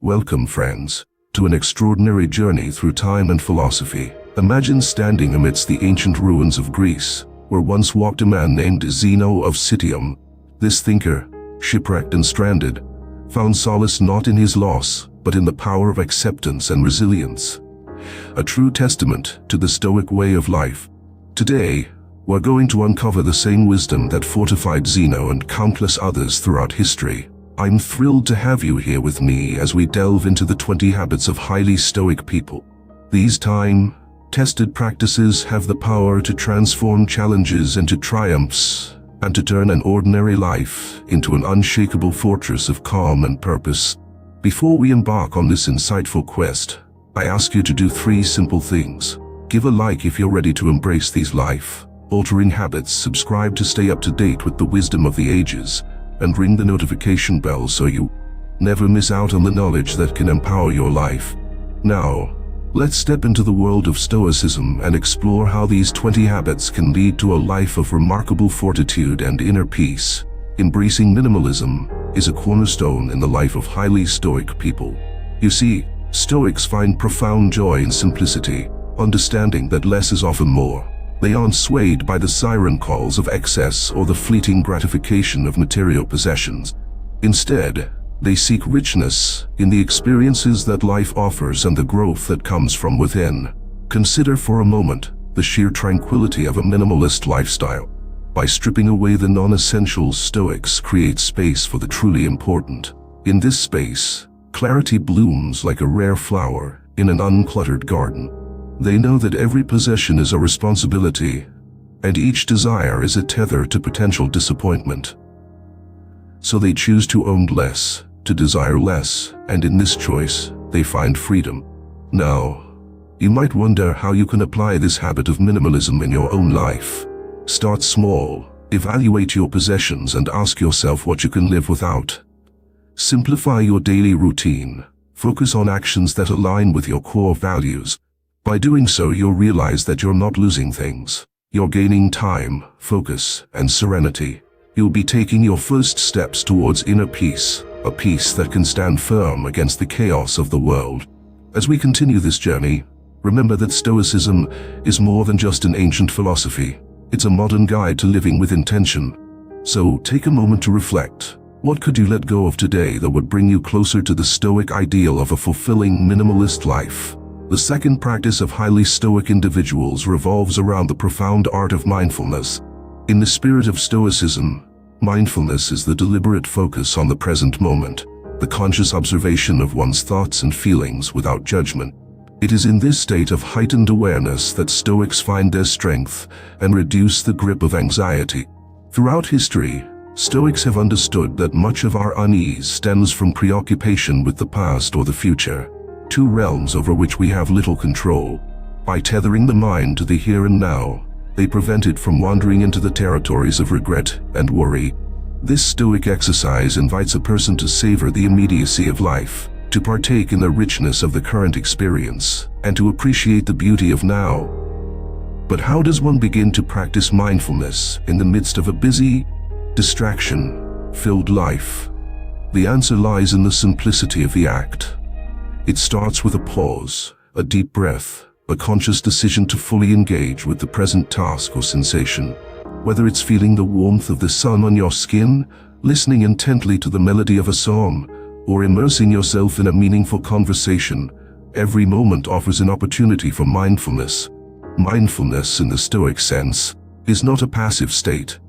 Welcome, friends, to an extraordinary journey through time and philosophy. Imagine standing amidst the ancient ruins of Greece, where once walked a man named Zeno of Citium. This thinker, shipwrecked and stranded, found solace not in his loss, but in the power of acceptance and resilience. A true testament to the Stoic way of life. Today, we're going to uncover the same wisdom that fortified Zeno and countless others throughout history. I'm thrilled to have you here with me as we delve into the 20 habits of highly Stoic people. These time-tested practices have the power to transform challenges into triumphs and to turn an ordinary life into an unshakable fortress of calm and purpose. Before we embark on this insightful quest, I ask you to do 3 simple things. Give a like if you're ready to embrace these life-altering habits, subscribe to stay up to date with the wisdom of the ages, and ring the notification bell so you never miss out on the knowledge that can empower your life. Now, let's step into the world of Stoicism and explore how these 20 habits can lead to a life of remarkable fortitude and inner peace. Embracing minimalism is a cornerstone in the life of highly Stoic people. You see, Stoics find profound joy in simplicity, understanding that less is often more. They aren't swayed by the siren calls of excess or the fleeting gratification of material possessions. Instead, they seek richness in the experiences that life offers and the growth that comes from within. Consider for a moment the sheer tranquility of a minimalist lifestyle. By stripping away the non-essentials, Stoics create space for the truly important. In this space, clarity blooms like a rare flower in an uncluttered garden. They know that every possession is a responsibility, and each desire is a tether to potential disappointment. So they choose to own less, to desire less, and in this choice, they find freedom. Now, you might wonder how you can apply this habit of minimalism in your own life. Start small, evaluate your possessions and ask yourself what you can live without. Simplify your daily routine, focus on actions that align with your core values. By doing so, you'll realize that you're not losing things. You're gaining time, focus, and serenity. You'll be taking your first steps towards inner peace, a peace that can stand firm against the chaos of the world. As we continue this journey, remember that Stoicism is more than just an ancient philosophy. It's a modern guide to living with intention. So take a moment to reflect. What could you let go of today that would bring you closer to the Stoic ideal of a fulfilling minimalist life? The second practice of highly Stoic individuals revolves around the profound art of mindfulness. In the spirit of Stoicism, mindfulness is the deliberate focus on the present moment, the conscious observation of one's thoughts and feelings without judgment. It is in this state of heightened awareness that Stoics find their strength and reduce the grip of anxiety. Throughout history, Stoics have understood that much of our unease stems from preoccupation with the past or the future, 2 realms over which we have little control. By tethering the mind to the here and now, they prevent it from wandering into the territories of regret and worry. This Stoic exercise invites a person to savor the immediacy of life, to partake in the richness of the current experience, and to appreciate the beauty of now. But how does one begin to practice mindfulness in the midst of a busy, distraction-filled life? The answer lies in the simplicity of the act. It starts with a pause, a deep breath, a conscious decision to fully engage with the present task or sensation. Whether it's feeling the warmth of the sun on your skin, listening intently to the melody of a song, or immersing yourself in a meaningful conversation, every moment offers an opportunity for mindfulness. Mindfulness, in the Stoic sense, is not a passive state.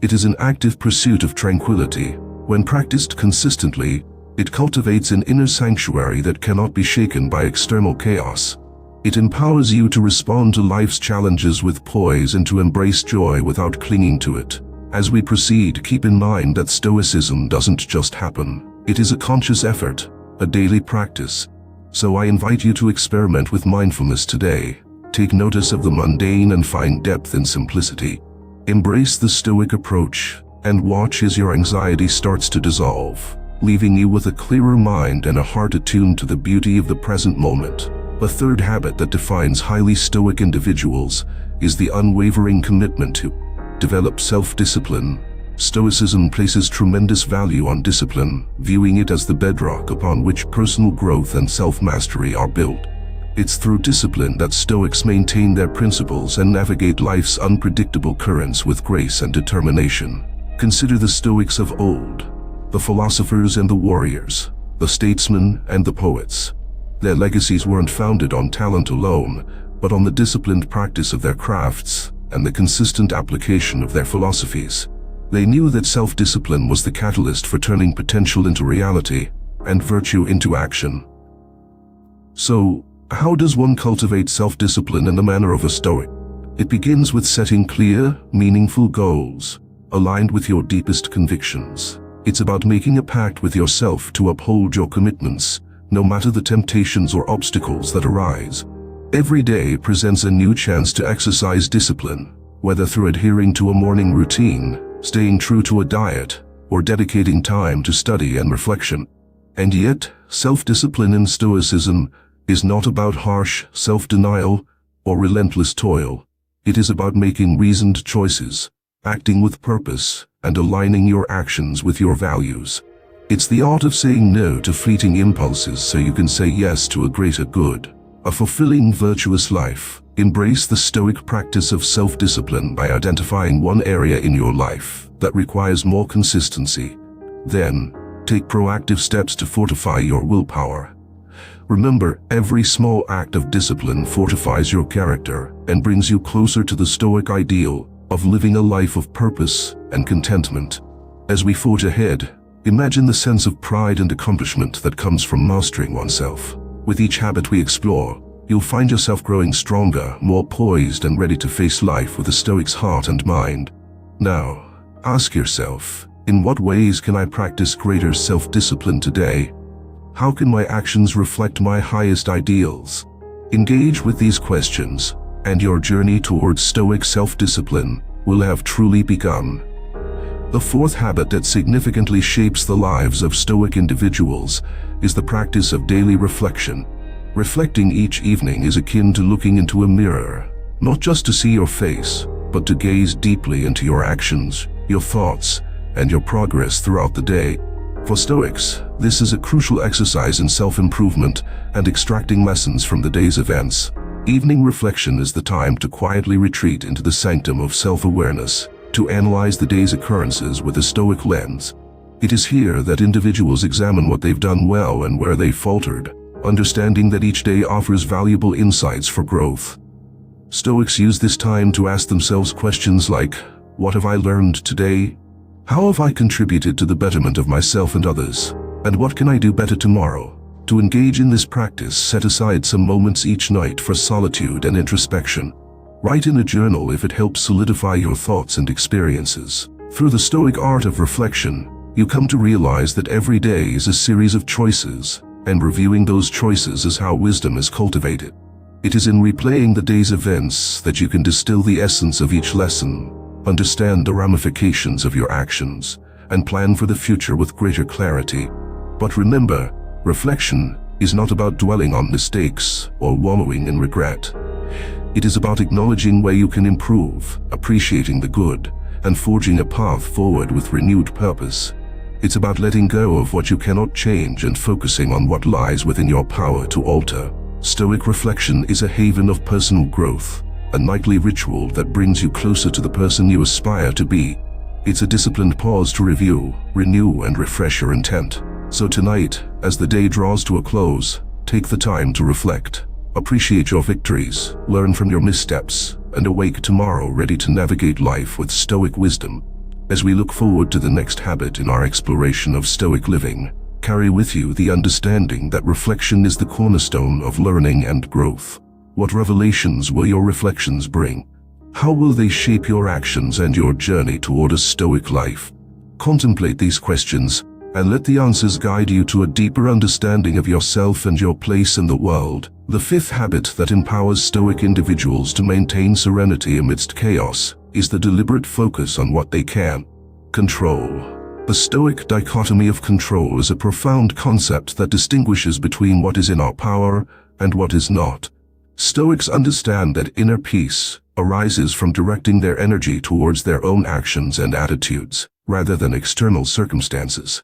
It is an active pursuit of tranquility. When practiced consistently, it cultivates an inner sanctuary that cannot be shaken by external chaos. It empowers you to respond to life's challenges with poise and to embrace joy without clinging to it. As we proceed, keep in mind that Stoicism doesn't just happen. It is a conscious effort, a daily practice. So I invite you to experiment with mindfulness today. Take notice of the mundane and find depth in simplicity. Embrace the Stoic approach and watch as your anxiety starts to dissolve, leaving you with a clearer mind and a heart attuned to the beauty of the present moment. A third habit that defines highly Stoic individuals is the unwavering commitment to develop self-discipline Stoicism places tremendous value on discipline, viewing it as the bedrock upon which personal growth and self-mastery are built. It's through discipline that Stoics maintain their principles and navigate life's unpredictable currents with grace and determination. Consider the Stoics of old, the philosophers and the warriors, the statesmen and the poets. Their legacies weren't founded on talent alone, but on the disciplined practice of their crafts and the consistent application of their philosophies. They knew that self-discipline was the catalyst for turning potential into reality and virtue into action. So, how does one cultivate self-discipline in the manner of a Stoic? It begins with setting clear, meaningful goals, aligned with your deepest convictions. It's about making a pact with yourself to uphold your commitments, no matter the temptations or obstacles that arise. Every day presents a new chance to exercise discipline, whether through adhering to a morning routine, staying true to a diet, or dedicating time to study and reflection. And yet, self-discipline in Stoicism is not about harsh self-denial or relentless toil. It is about making reasoned choices, acting with purpose, and aligning your actions with your values. It's the art of saying no to fleeting impulses so you can say yes to a greater good, a fulfilling, virtuous life. Embrace the Stoic practice of self-discipline by identifying one area in your life that requires more consistency. Then, take proactive steps to fortify your willpower. Remember, every small act of discipline fortifies your character and brings you closer to the Stoic ideal of living a life of purpose and contentment. As we forge ahead, imagine the sense of pride and accomplishment that comes from mastering oneself. With each habit we explore, you'll find yourself growing stronger, more poised, and ready to face life with a Stoic's heart and mind. Now, ask yourself, in what ways can I practice greater self-discipline today? How can my actions reflect my highest ideals? Engage with these questions, and your journey towards Stoic self-discipline will have truly begun. The fourth habit that significantly shapes the lives of Stoic individuals is the practice of daily reflection. Reflecting each evening is akin to looking into a mirror, not just to see your face, but to gaze deeply into your actions, your thoughts, and your progress throughout the day. For Stoics, this is a crucial exercise in self-improvement and extracting lessons from the day's events. Evening reflection is the time to quietly retreat into the sanctum of self-awareness, to analyze the day's occurrences with a Stoic lens. It is here that individuals examine what they've done well and where they faltered, understanding that each day offers valuable insights for growth. Stoics use this time to ask themselves questions like, what have I learned today? How have I contributed to the betterment of myself and others? And what can I do better tomorrow? To engage in this practice, set aside some moments each night for solitude and introspection. Write in a journal if it helps solidify your thoughts and experiences. Through the Stoic art of reflection, you come to realize that every day is a series of choices, and reviewing those choices is how wisdom is cultivated. It is in replaying the day's events that you can distill the essence of each lesson, understand the ramifications of your actions, and plan for the future with greater clarity. But remember, reflection is not about dwelling on mistakes or wallowing in regret. It is about acknowledging where you can improve, appreciating the good, and forging a path forward with renewed purpose. It's about letting go of what you cannot change and focusing on what lies within your power to alter. Stoic reflection is a haven of personal growth, a nightly ritual that brings you closer to the person you aspire to be. It's a disciplined pause to review, renew, and refresh your intent. So tonight, as the day draws to a close, take the time to reflect. Appreciate your victories, learn from your missteps, and awake tomorrow ready to navigate life with Stoic wisdom. As we look forward to the next habit in our exploration of Stoic living, carry with you the understanding that reflection is the cornerstone of learning and growth. What revelations will your reflections bring? How will they shape your actions and your journey toward a Stoic life? Contemplate these questions, and let the answers guide you to a deeper understanding of yourself and your place in the world. The fifth habit that empowers Stoic individuals to maintain serenity amidst chaos is the deliberate focus on what they can control. The Stoic dichotomy of control is a profound concept that distinguishes between what is in our power and what is not. Stoics understand that inner peace arises from directing their energy towards their own actions and attitudes, rather than external circumstances.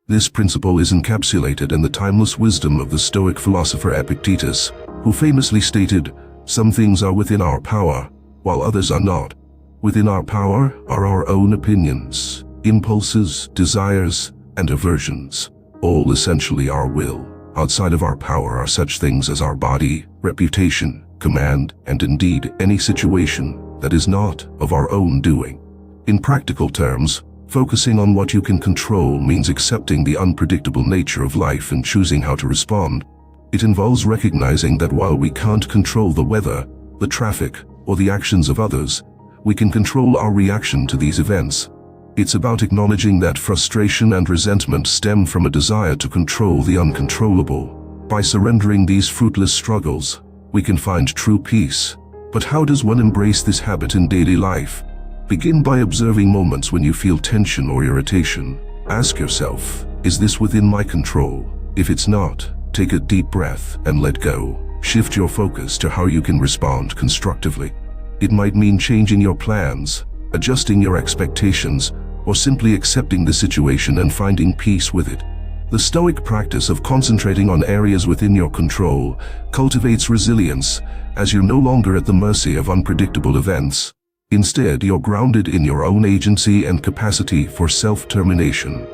This principle is encapsulated in the timeless wisdom of the Stoic philosopher Epictetus, who famously stated, "Some things are within our power, while others are not. Within our power are our own opinions, impulses, desires, and aversions, all essentially our will. Outside of our power are such things as our body, reputation, command, and indeed any situation that is not of our own doing." In practical terms, focusing on what you can control means accepting the unpredictable nature of life and choosing how to respond. It involves recognizing that while we can't control the weather, the traffic, or the actions of others, we can control our reaction to these events. It's about acknowledging that frustration and resentment stem from a desire to control the uncontrollable. By surrendering these fruitless struggles, we can find true peace. But how does one embrace this habit in daily life? Begin by observing moments when you feel tension or irritation. Ask yourself, is this within my control? If it's not, take a deep breath and let go. Shift your focus to how you can respond constructively. It might mean changing your plans, adjusting your expectations, or simply accepting the situation and finding peace with it. The Stoic practice of concentrating on areas within your control cultivates resilience, as you're no longer at the mercy of unpredictable events. Instead, you're grounded in your own agency and capacity for self-determination.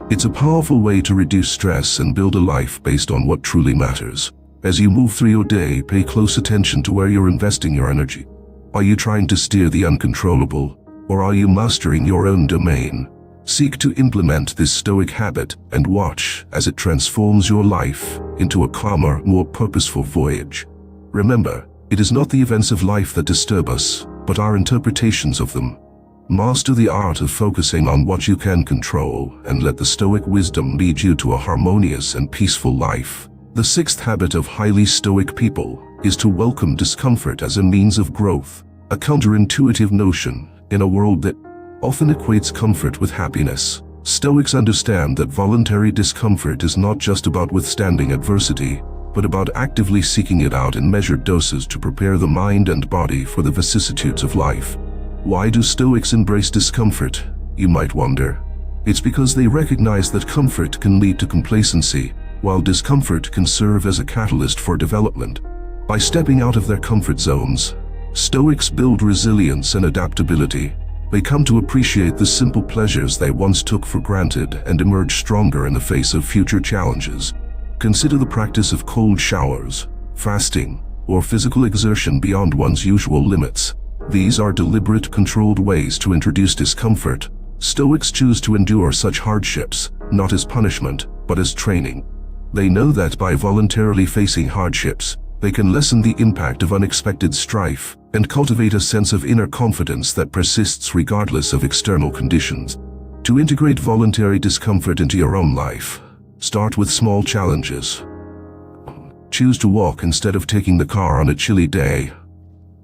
It's a powerful way to reduce stress and build a life based on what truly matters. As you move through your day, pay close attention to where you're investing your energy. Are you trying to steer the uncontrollable, or are you mastering your own domain? Seek to implement this Stoic habit and watch as it transforms your life into a calmer, more purposeful voyage. Remember, it is not the events of life that disturb us, but our interpretations of them. Master the art of focusing on what you can control and let the Stoic wisdom lead you to a harmonious and peaceful life. The sixth habit of highly Stoic people is to welcome discomfort as a means of growth, a counterintuitive notion in a world that often equates comfort with happiness. Stoics understand that voluntary discomfort is not just about withstanding adversity, but about actively seeking it out in measured doses to prepare the mind and body for the vicissitudes of life. Why do Stoics embrace discomfort, you might wonder? It's because they recognize that comfort can lead to complacency, while discomfort can serve as a catalyst for development. By stepping out of their comfort zones, Stoics build resilience and adaptability. They come to appreciate the simple pleasures they once took for granted and emerge stronger in the face of future challenges. Consider the practice of cold showers, fasting, or physical exertion beyond one's usual limits. These are deliberate, controlled ways to introduce discomfort. Stoics choose to endure such hardships, not as punishment, but as training. They know that by voluntarily facing hardships, they can lessen the impact of unexpected strife and cultivate a sense of inner confidence that persists regardless of external conditions. To integrate voluntary discomfort into your own life, start with small challenges. Choose to walk instead of taking the car on a chilly day.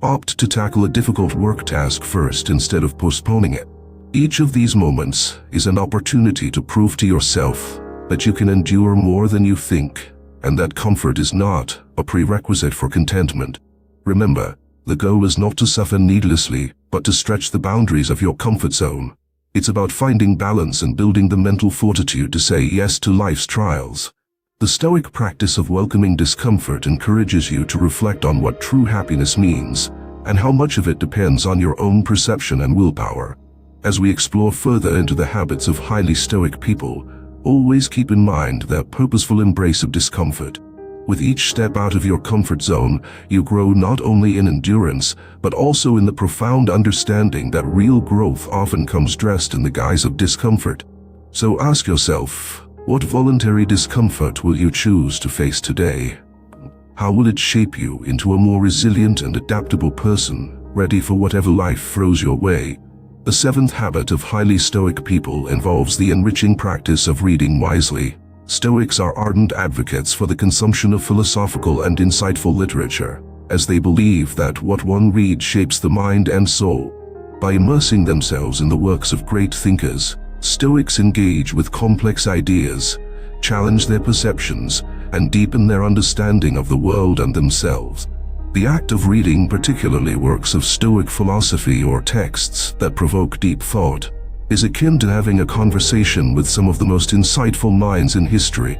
Opt to tackle a difficult work task first instead of postponing it. Each of these moments is an opportunity to prove to yourself that you can endure more than you think, and that comfort is not a prerequisite for contentment. Remember, the goal is not to suffer needlessly, but to stretch the boundaries of your comfort zone. It's about finding balance and building the mental fortitude to say yes to life's trials. The Stoic practice of welcoming discomfort encourages you to reflect on what true happiness means, and how much of it depends on your own perception and willpower. As we explore further into the habits of highly Stoic people, always keep in mind their purposeful embrace of discomfort. With each step out of your comfort zone, you grow not only in endurance, but also in the profound understanding that real growth often comes dressed in the guise of discomfort. So ask yourself, what voluntary discomfort will you choose to face today? How will it shape you into a more resilient and adaptable person, ready for whatever life throws your way? The seventh habit of highly Stoic people involves the enriching practice of reading wisely. Stoics are ardent advocates for the consumption of philosophical and insightful literature, as they believe that what one reads shapes the mind and soul. By immersing themselves in the works of great thinkers, Stoics engage with complex ideas, challenge their perceptions, and deepen their understanding of the world and themselves. The act of reading, particularly works of Stoic philosophy or texts that provoke deep thought, is akin to having a conversation with some of the most insightful minds in history.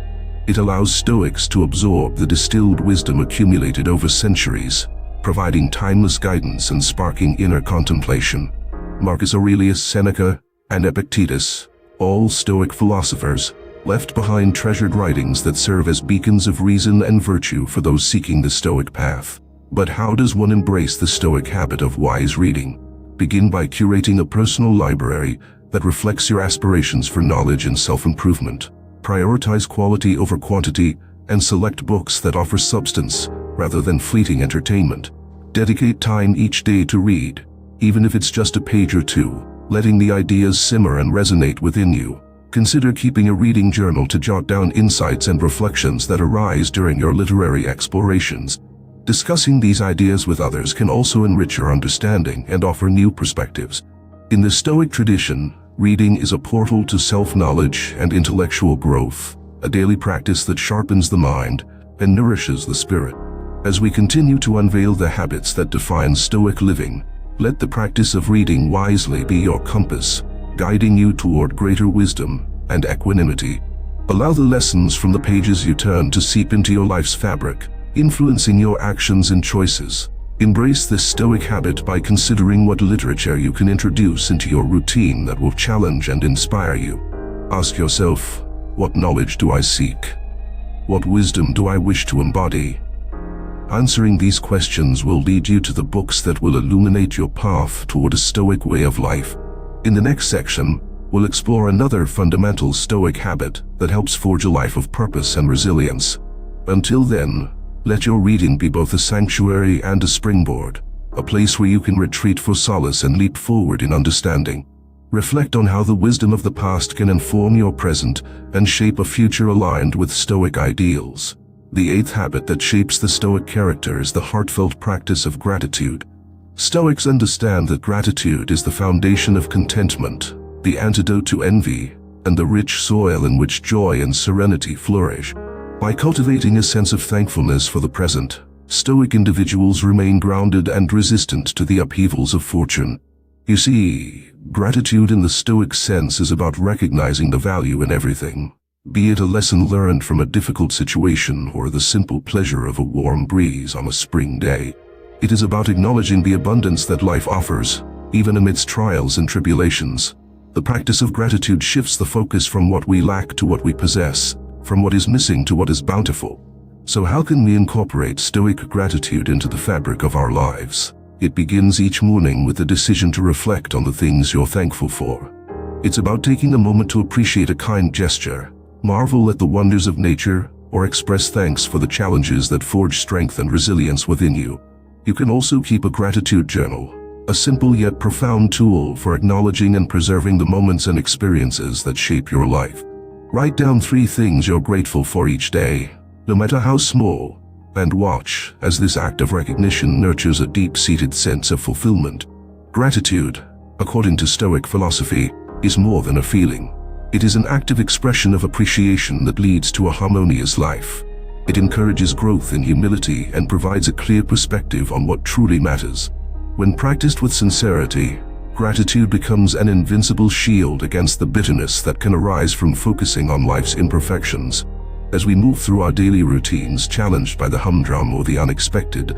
It allows Stoics to absorb the distilled wisdom accumulated over centuries, providing timeless guidance and sparking inner contemplation. Marcus Aurelius Seneca and Epictetus, all Stoic philosophers, left behind treasured writings that serve as beacons of reason and virtue for those seeking the Stoic path. But how does one embrace the Stoic habit of wise reading? Begin by curating a personal library that reflects your aspirations for knowledge and self-improvement. Prioritize quality over quantity and select books that offer substance rather than fleeting entertainment. Dedicate time each day to read, even if it's just a page or two, letting the ideas simmer and resonate within you. Consider keeping a reading journal to jot down insights and reflections that arise during your literary explorations. Discussing these ideas with others can also enrich your understanding and offer new perspectives. In the Stoic tradition, reading is a portal to self-knowledge and intellectual growth, a daily practice that sharpens the mind and nourishes the spirit. As we continue to unveil the habits that define Stoic living, let the practice of reading wisely be your compass, guiding you toward greater wisdom and equanimity. Allow the lessons from the pages you turn to seep into your life's fabric, influencing your actions and choices. Embrace this Stoic habit by considering what literature you can introduce into your routine that will challenge and inspire you. Ask yourself, what knowledge do I seek? What wisdom do I wish to embody? Answering these questions will lead you to the books that will illuminate your path toward a Stoic way of life. In the next section, we'll explore another fundamental Stoic habit that helps forge a life of purpose and resilience. Until then, let your reading be both a sanctuary and a springboard, a place where you can retreat for solace and leap forward in understanding. Reflect on how the wisdom of the past can inform your present and shape a future aligned with Stoic ideals. The eighth habit that shapes the Stoic character is the heartfelt practice of gratitude. Stoics understand that gratitude is the foundation of contentment, the antidote to envy, and the rich soil in which joy and serenity flourish. By cultivating a sense of thankfulness for the present, Stoic individuals remain grounded and resistant to the upheavals of fortune. You see, gratitude in the Stoic sense is about recognizing the value in everything, be it a lesson learned from a difficult situation or the simple pleasure of a warm breeze on a spring day. It is about acknowledging the abundance that life offers, even amidst trials and tribulations. The practice of gratitude shifts the focus from what we lack to what we possess, from what is missing to what is bountiful. So how can we incorporate Stoic gratitude into the fabric of our lives? It begins each morning with the decision to reflect on the things you're thankful for. It's about taking a moment to appreciate a kind gesture, marvel at the wonders of nature, or express thanks for the challenges that forge strength and resilience within you. You can also keep a gratitude journal, a simple yet profound tool for acknowledging and preserving the moments and experiences that shape your life. Write down 3 things you're grateful for each day, no matter how small, and watch as this act of recognition nurtures a deep-seated sense of fulfillment. Gratitude, according to Stoic philosophy, is more than a feeling. It is an active expression of appreciation that leads to a harmonious life. It encourages growth in humility and provides a clear perspective on what truly matters. When practiced with sincerity, gratitude becomes an invincible shield against the bitterness that can arise from focusing on life's imperfections. As we move through our daily routines challenged by the humdrum or the unexpected,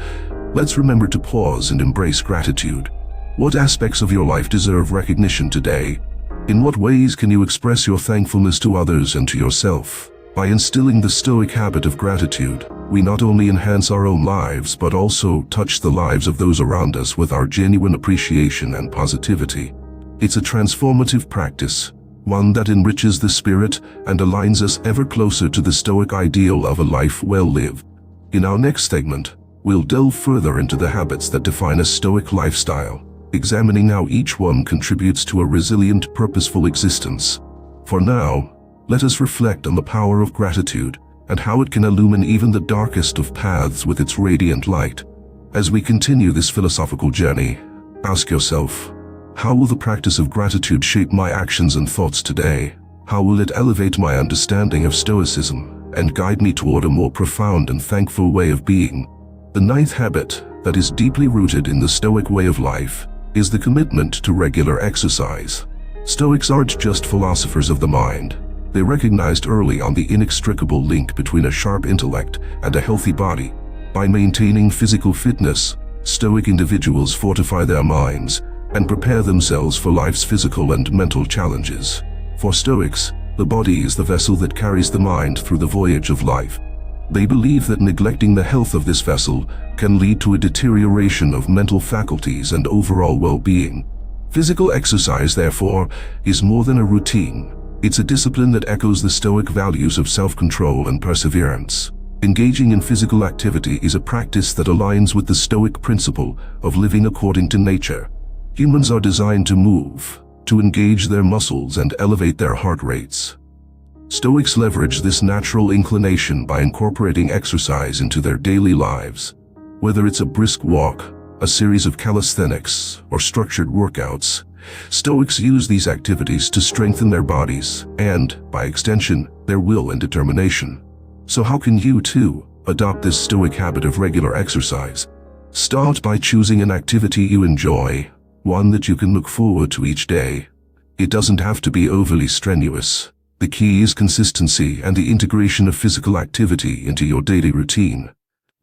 let's remember to pause and embrace gratitude. What aspects of your life deserve recognition today? In what ways can you express your thankfulness to others and to yourself? By instilling the Stoic habit of gratitude, we not only enhance our own lives but also touch the lives of those around us with our genuine appreciation and positivity. It's a transformative practice, one that enriches the spirit and aligns us ever closer to the Stoic ideal of a life well lived. In our next segment, we'll delve further into the habits that define a Stoic lifestyle, examining how each one contributes to a resilient, purposeful existence. For now, let us reflect on the power of gratitude and how it can illumine even the darkest of paths with its radiant light. As we continue this philosophical journey, ask yourself, how will the practice of gratitude shape my actions and thoughts today? How will it elevate my understanding of Stoicism and guide me toward a more profound and thankful way of being? The ninth habit that is deeply rooted in the Stoic way of life is the commitment to regular exercise. Stoics aren't just philosophers of the mind. They recognized early on the inextricable link between a sharp intellect and a healthy body. By maintaining physical fitness, Stoic individuals fortify their minds and prepare themselves for life's physical and mental challenges. For Stoics, the body is the vessel that carries the mind through the voyage of life. They believe that neglecting the health of this vessel can lead to a deterioration of mental faculties and overall well-being. Physical exercise, therefore, is more than a routine. It's a discipline that echoes the Stoic values of self-control and perseverance. Engaging in physical activity is a practice that aligns with the Stoic principle of living according to nature. Humans are designed to move, to engage their muscles and elevate their heart rates. Stoics leverage this natural inclination by incorporating exercise into their daily lives. Whether it's a brisk walk, a series of calisthenics, or structured workouts, Stoics use these activities to strengthen their bodies and, by extension, their will and determination. So how can you, too, adopt this Stoic habit of regular exercise? Start by choosing an activity you enjoy, one that you can look forward to each day. It doesn't have to be overly strenuous. The key is consistency and the integration of physical activity into your daily routine.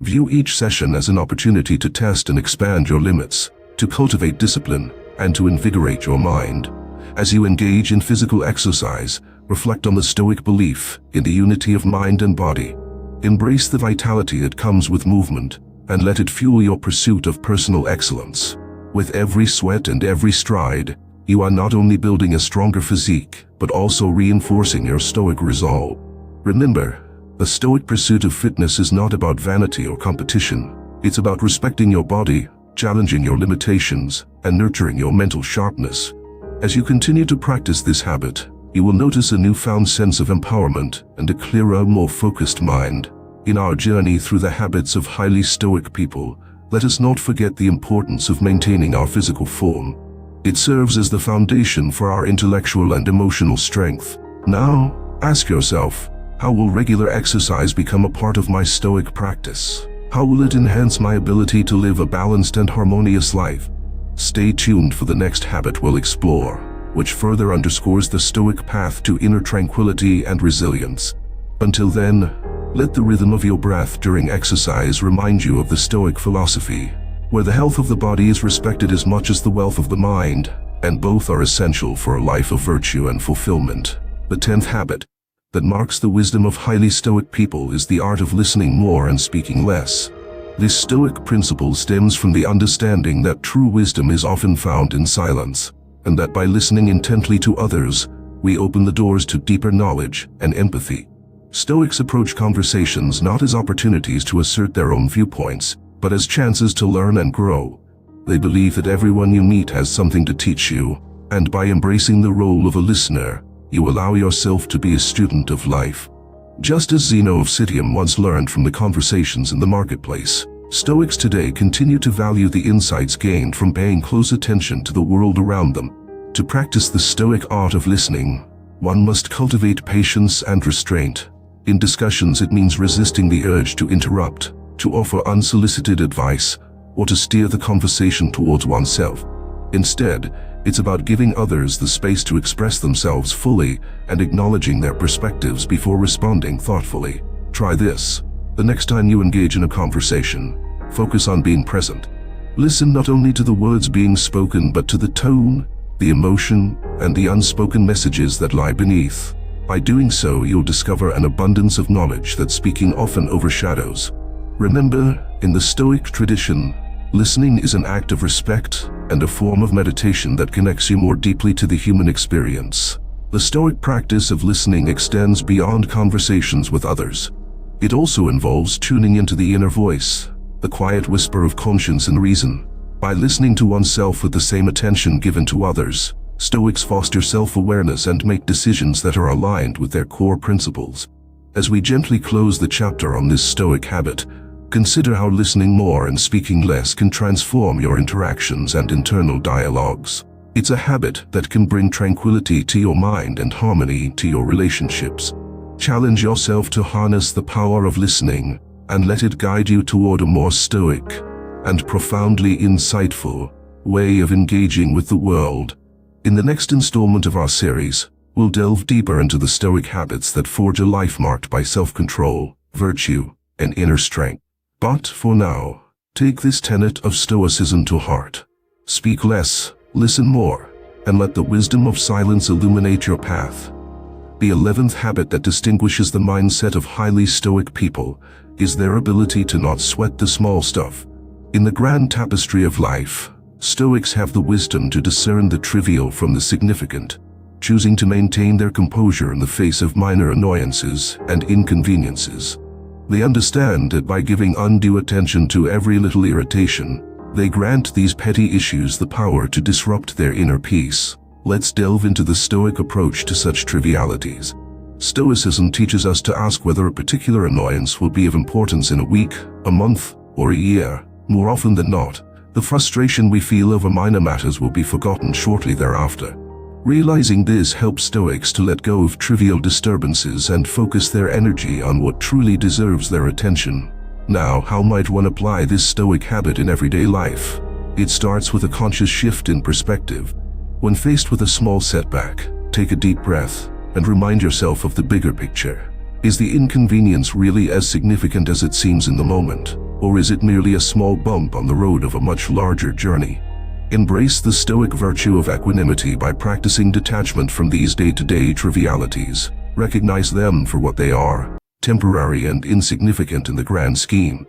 View each session as an opportunity to test and expand your limits, to cultivate discipline, and to invigorate your mind. As you engage in physical exercise, reflect on the Stoic belief in the unity of mind and body. Embrace the vitality that comes with movement, and let it fuel your pursuit of personal excellence. With every sweat and every stride, you are not only building a stronger physique, but also reinforcing your Stoic resolve. Remember, the Stoic pursuit of fitness is not about vanity or competition. It's about respecting your body, challenging your limitations, and nurturing your mental sharpness. As you continue to practice this habit, you will notice a newfound sense of empowerment and a clearer, more focused mind. In our journey through the habits of highly Stoic people, let us not forget the importance of maintaining our physical form. It serves as the foundation for our intellectual and emotional strength. Now, ask yourself, how will regular exercise become a part of my Stoic practice? How will it enhance my ability to live a balanced and harmonious life? Stay tuned for the next habit we'll explore, which further underscores the Stoic path to inner tranquility and resilience. Until then, let the rhythm of your breath during exercise remind you of the Stoic philosophy, where the health of the body is respected as much as the wealth of the mind, and both are essential for a life of virtue and fulfillment. The 10th habit that marks the wisdom of highly Stoic people is the art of listening more and speaking less. This Stoic principle stems from the understanding that true wisdom is often found in silence, and that by listening intently to others, we open the doors to deeper knowledge and empathy. Stoics approach conversations not as opportunities to assert their own viewpoints, but as chances to learn and grow. They believe that everyone you meet has something to teach you, and by embracing the role of a listener, you allow yourself to be a student of life. Just as Zeno of Citium once learned from the conversations in the marketplace, Stoics today continue to value the insights gained from paying close attention to the world around them. To practice the Stoic art of listening, one must cultivate patience and restraint. In discussions, it means resisting the urge to interrupt, to offer unsolicited advice, or to steer the conversation towards oneself. Instead, it's about giving others the space to express themselves fully and acknowledging their perspectives before responding thoughtfully. Try this. The next time you engage in a conversation, focus on being present. Listen not only to the words being spoken, but to the tone, the emotion, and the unspoken messages that lie beneath. By doing so, you'll discover an abundance of knowledge that speaking often overshadows. Remember, in the Stoic tradition, listening is an act of respect and a form of meditation that connects you more deeply to the human experience. The Stoic practice of listening extends beyond conversations with others. It also involves tuning into the inner voice, the quiet whisper of conscience and reason. By listening to oneself with the same attention given to others, Stoics foster self-awareness and make decisions that are aligned with their core principles. As we gently close the chapter on this Stoic habit, consider how listening more and speaking less can transform your interactions and internal dialogues. It's a habit that can bring tranquility to your mind and harmony to your relationships. Challenge yourself to harness the power of listening and let it guide you toward a more Stoic, and profoundly insightful way of engaging with the world. In the next installment of our series, we'll delve deeper into the Stoic habits that forge a life marked by self-control, virtue, and inner strength. But for now, take this tenet of Stoicism to heart. Speak less, listen more, and let the wisdom of silence illuminate your path. The 11th habit that distinguishes the mindset of highly Stoic people is their ability to not sweat the small stuff. In the grand tapestry of life, Stoics have the wisdom to discern the trivial from the significant, choosing to maintain their composure in the face of minor annoyances and inconveniences. They understand that by giving undue attention to every little irritation, they grant these petty issues the power to disrupt their inner peace. Let's delve into the Stoic approach to such trivialities. Stoicism teaches us to ask whether a particular annoyance will be of importance in a week, a month, or a year. More often than not, the frustration we feel over minor matters will be forgotten shortly thereafter. Realizing this helps Stoics to let go of trivial disturbances and focus their energy on what truly deserves their attention. Now, how might one apply this Stoic habit in everyday life? It starts with a conscious shift in perspective. When faced with a small setback, take a deep breath and remind yourself of the bigger picture. Is the inconvenience really as significant as it seems in the moment, or is it merely a small bump on the road of a much larger journey? Embrace the Stoic virtue of equanimity by practicing detachment from these day-to-day trivialities. Recognize them for what they are, temporary and insignificant in the grand scheme.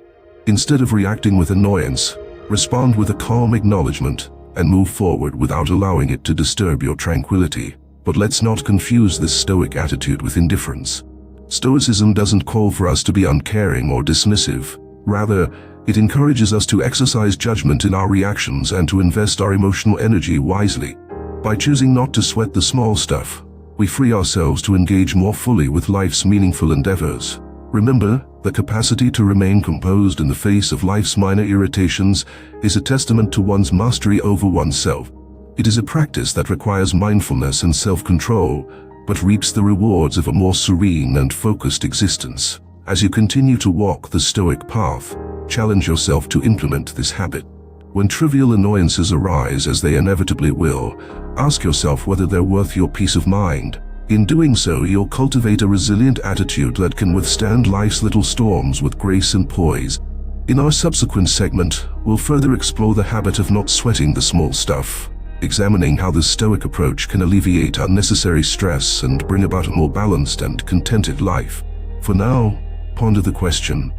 Instead of reacting with annoyance, respond with a calm acknowledgement and move forward without allowing it to disturb your tranquility. But let's not confuse this Stoic attitude with indifference. Stoicism doesn't call for us to be uncaring or dismissive. Rather, it encourages us to exercise judgment in our reactions and to invest our emotional energy wisely. By choosing not to sweat the small stuff, we free ourselves to engage more fully with life's meaningful endeavors. Remember, the capacity to remain composed in the face of life's minor irritations is a testament to one's mastery over oneself. It is a practice that requires mindfulness and self-control, but reaps the rewards of a more serene and focused existence. As you continue to walk the Stoic path, challenge yourself to implement this habit. When trivial annoyances arise, as they inevitably will, ask yourself whether they're worth your peace of mind. In doing so, you'll cultivate a resilient attitude that can withstand life's little storms with grace and poise. In our subsequent segment, we'll further explore the habit of not sweating the small stuff, examining how the Stoic approach can alleviate unnecessary stress and bring about a more balanced and contented life. For now, ponder the question: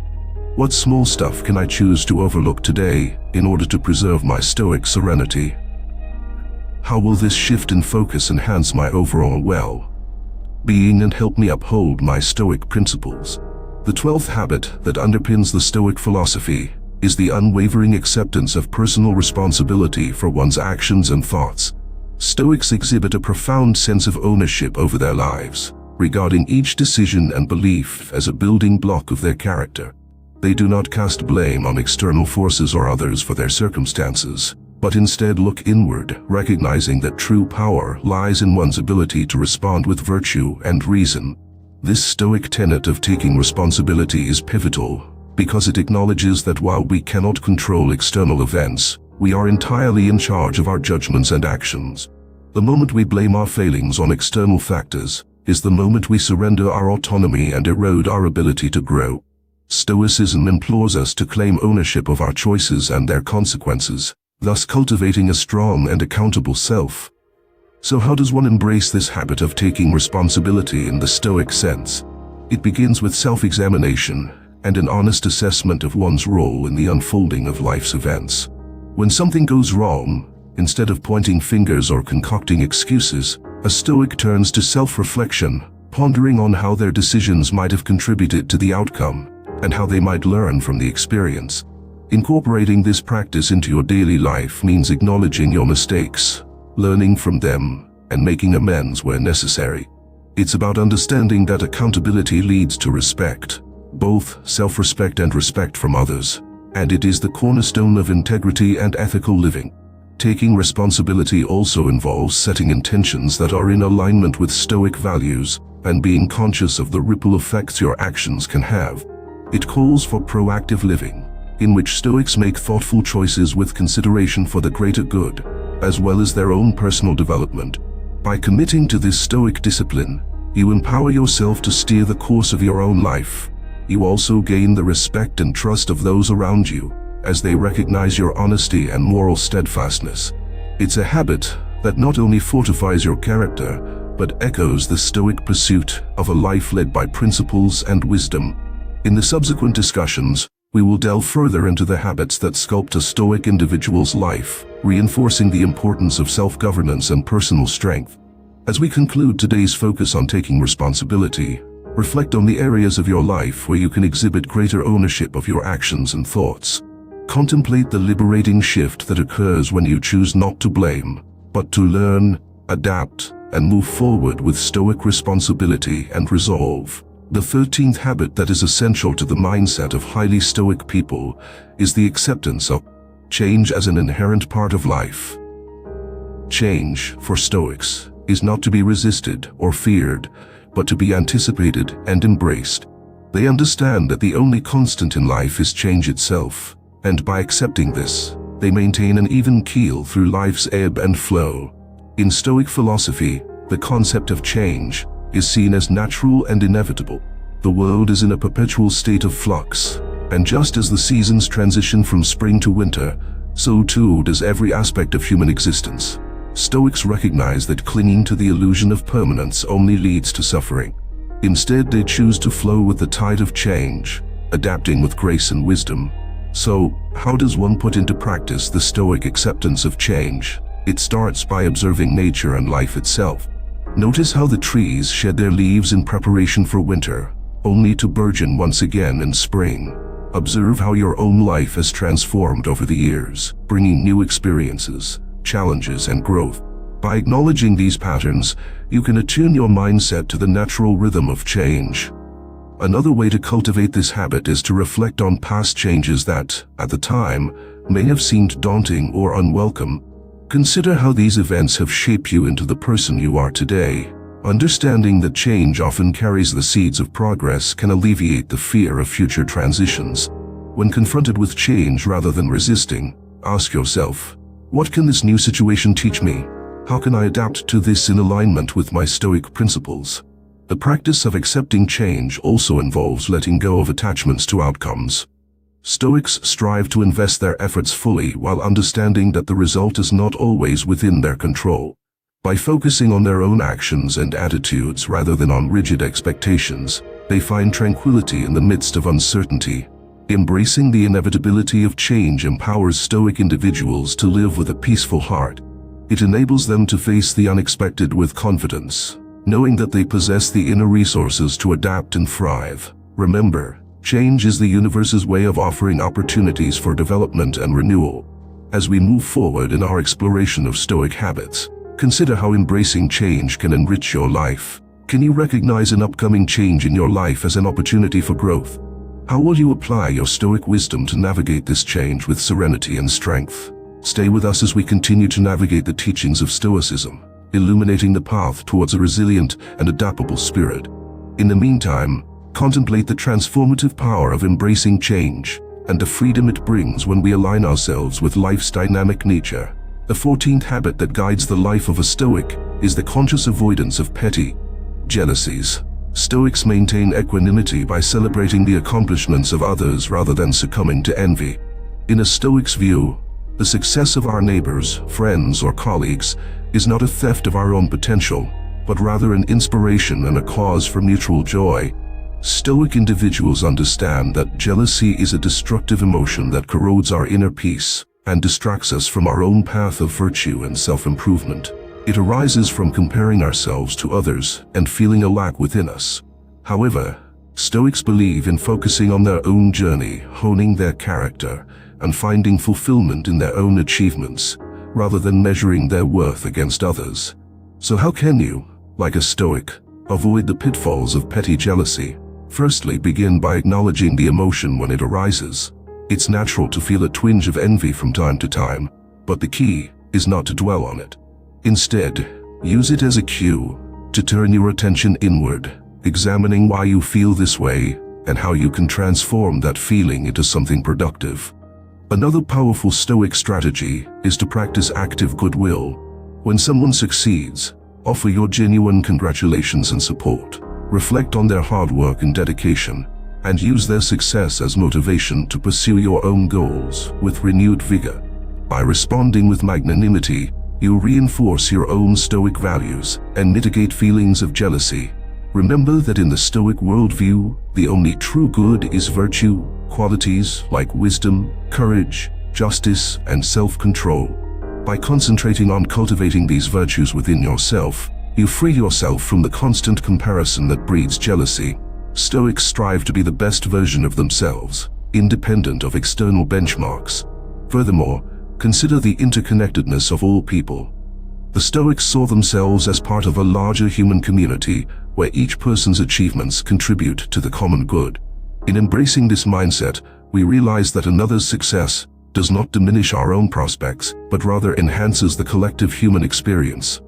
what small stuff can I choose to overlook today in order to preserve my Stoic serenity? How will this shift in focus enhance my overall well-being and help me uphold my Stoic principles? The 12th habit that underpins the Stoic philosophy is the unwavering acceptance of personal responsibility for one's actions and thoughts. Stoics exhibit a profound sense of ownership over their lives, regarding each decision and belief as a building block of their character. They do not cast blame on external forces or others for their circumstances, but instead look inward, recognizing that true power lies in one's ability to respond with virtue and reason. This Stoic tenet of taking responsibility is pivotal, because it acknowledges that while we cannot control external events, we are entirely in charge of our judgments and actions. The moment we blame our failings on external factors is the moment we surrender our autonomy and erode our ability to grow. Stoicism implores us to claim ownership of our choices and their consequences, thus cultivating a strong and accountable self. So how does one embrace this habit of taking responsibility in the Stoic sense? It begins with self-examination and an honest assessment of one's role in the unfolding of life's events. When something goes wrong, instead of pointing fingers or concocting excuses, a Stoic turns to self-reflection, pondering on how their decisions might have contributed to the outcome and how they might learn from the experience. Incorporating this practice into your daily life means acknowledging your mistakes, learning from them, and making amends where necessary. It's about understanding that accountability leads to respect, both self-respect and respect from others, and it is the cornerstone of integrity and ethical living. Taking responsibility also involves setting intentions that are in alignment with Stoic values and being conscious of the ripple effects your actions can have. It calls for proactive living, in which Stoics make thoughtful choices with consideration for the greater good, as well as their own personal development. By committing to this Stoic discipline, you empower yourself to steer the course of your own life. You also gain the respect and trust of those around you, as they recognize your honesty and moral steadfastness. It's a habit that not only fortifies your character, but echoes the Stoic pursuit of a life led by principles and wisdom. In the subsequent discussions, we will delve further into the habits that sculpt a Stoic individual's life, reinforcing the importance of self-governance and personal strength. As we conclude today's focus on taking responsibility, reflect on the areas of your life where you can exhibit greater ownership of your actions and thoughts. Contemplate the liberating shift that occurs when you choose not to blame, but to learn, adapt, and move forward with Stoic responsibility and resolve. The 13th habit that is essential to the mindset of highly Stoic people is the acceptance of change as an inherent part of life. Change, for Stoics, is not to be resisted or feared, but to be anticipated and embraced. They understand that the only constant in life is change itself, and by accepting this, they maintain an even keel through life's ebb and flow. In Stoic philosophy, the concept of change is seen as natural and inevitable. The world is in a perpetual state of flux, and just as the seasons transition from spring to winter, so too does every aspect of human existence. Stoics recognize that clinging to the illusion of permanence only leads to suffering. Instead, they choose to flow with the tide of change, adapting with grace and wisdom. So, how does one put into practice the Stoic acceptance of change? It starts by observing nature and life itself. Notice how the trees shed their leaves in preparation for winter, only to burgeon once again in spring. Observe how your own life has transformed over the years, bringing new experiences, challenges, and growth. By acknowledging these patterns, you can attune your mindset to the natural rhythm of change. Another way to cultivate this habit is to reflect on past changes that, at the time, may have seemed daunting or unwelcome. Consider how these events have shaped you into the person you are today. Understanding that change often carries the seeds of progress can alleviate the fear of future transitions. When confronted with change rather than resisting, ask yourself, what can this new situation teach me? How can I adapt to this in alignment with my Stoic principles? The practice of accepting change also involves letting go of attachments to outcomes. Stoics strive to invest their efforts fully while understanding that the result is not always within their control. By focusing on their own actions and attitudes rather than on rigid expectations, they find tranquility in the midst of uncertainty. Embracing the inevitability of change empowers Stoic individuals to live with a peaceful heart. It enables them to face the unexpected with confidence, knowing that they possess the inner resources to adapt and thrive. Remember, change is the universe's way of offering opportunities for development and renewal. As we move forward in our exploration of Stoic habits, consider how embracing change can enrich your life. Can you recognize an upcoming change in your life as an opportunity for growth? How will you apply your Stoic wisdom to navigate this change with serenity and strength? Stay with us as we continue to navigate the teachings of Stoicism, illuminating the path towards a resilient and adaptable spirit. In the meantime, contemplate the transformative power of embracing change and the freedom it brings when we align ourselves with life's dynamic nature. The 14th habit that guides the life of a Stoic is the conscious avoidance of petty jealousies. Stoics maintain equanimity by celebrating the accomplishments of others rather than succumbing to envy. In a Stoic's view, the success of our neighbors, friends, or colleagues is not a theft of our own potential, but rather an inspiration and a cause for mutual joy. Stoic individuals understand that jealousy is a destructive emotion that corrodes our inner peace and distracts us from our own path of virtue and self-improvement. It arises from comparing ourselves to others and feeling a lack within us. However, Stoics believe in focusing on their own journey, honing their character, and finding fulfillment in their own achievements, rather than measuring their worth against others. So how can you, like a Stoic, avoid the pitfalls of petty jealousy? Firstly, begin by acknowledging the emotion when it arises. It's natural to feel a twinge of envy from time to time, but the key is not to dwell on it. Instead, use it as a cue to turn your attention inward, examining why you feel this way and how you can transform that feeling into something productive. Another powerful Stoic strategy is to practice active goodwill. When someone succeeds, offer your genuine congratulations and support. Reflect on their hard work and dedication, and use their success as motivation to pursue your own goals with renewed vigor. By responding with magnanimity, you reinforce your own Stoic values and mitigate feelings of jealousy. Remember that in the Stoic worldview, the only true good is virtue, qualities like wisdom, courage, justice, and self-control. By concentrating on cultivating these virtues within yourself, you free yourself from the constant comparison that breeds jealousy. Stoics strive to be the best version of themselves, independent of external benchmarks. Furthermore, consider the interconnectedness of all people. The Stoics saw themselves as part of a larger human community where each person's achievements contribute to the common good. In embracing this mindset, we realize that another's success does not diminish our own prospects, but rather enhances the collective human experience.